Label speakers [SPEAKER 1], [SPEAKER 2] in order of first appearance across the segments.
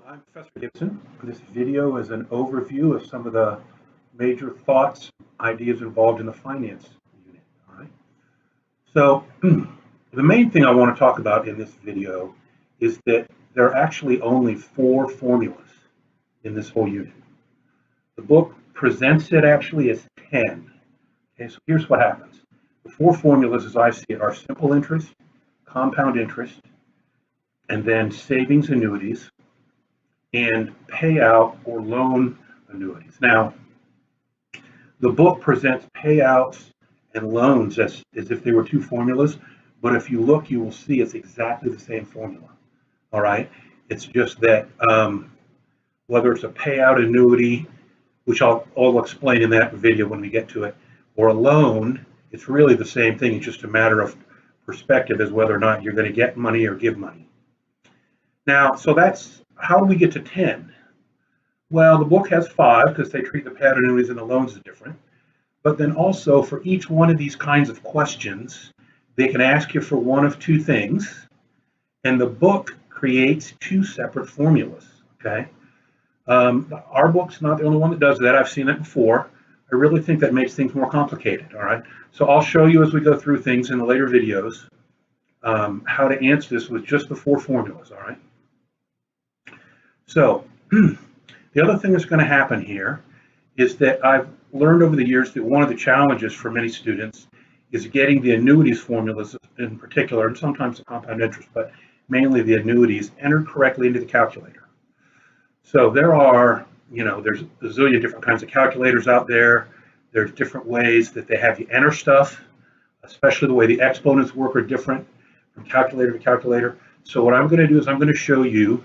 [SPEAKER 1] I'm Professor Gibson. This video is an overview of some of the major thoughts, ideas involved in the finance unit. All right. So the main thing I want to talk about in this video is that there are actually only 4 formulas in this whole unit. The book presents it actually as 10. Okay, so here's what happens. The 4 formulas, as I see it, are simple interest, compound interest, and then savings annuities, and payout or loan annuities. Now, the book presents payouts and loans as if they were 2 formulas, but if you look, you will see it's exactly the same formula. All right, it's just that whether it's a payout annuity, which I'll explain in that video when we get to it, or a loan, it's really the same thing. It's just a matter of perspective as whether or not you're going to get money or give money. Now, so that's how do we get to 10? Well, the book has 5 because they treat the payout annuities and the loans as different. But then also for each one of these kinds of questions, they can ask you for one of 2 things, and the book creates 2 separate formulas. Okay, our book's not the only one that does that. I've seen it before. I really think that makes things more complicated. All right, so I'll show you as we go through things in the later videos how to answer this with just the 4 formulas. All right. So the other thing that's going to happen here is that I've learned over the years that one of the challenges for many students is getting the annuities formulas in particular, and sometimes the compound interest, but mainly the annuities, entered correctly into the calculator. So there are, there's a zillion different kinds of calculators out there. There's different ways that they have you enter stuff, especially the way the exponents work are different from calculator to calculator. So what I'm going to do is I'm going to show you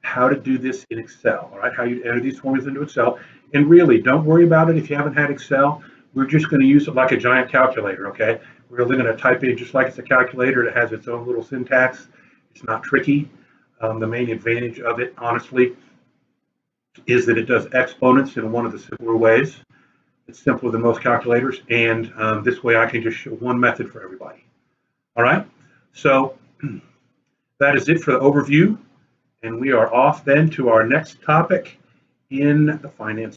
[SPEAKER 1] how to do this in Excel, all right? How you enter these formulas into Excel. And really, don't worry about it if you haven't had Excel. We're just going to use it like a giant calculator, okay? We're really going to type in just like it's a calculator. It has its own little syntax. It's not tricky. The main advantage of it, honestly, is that it does exponents in one of the simpler ways. It's simpler than most calculators, and this way I can just show one method for everybody. All right? So that is it for the overview. And we are off then to our next topic in the finance.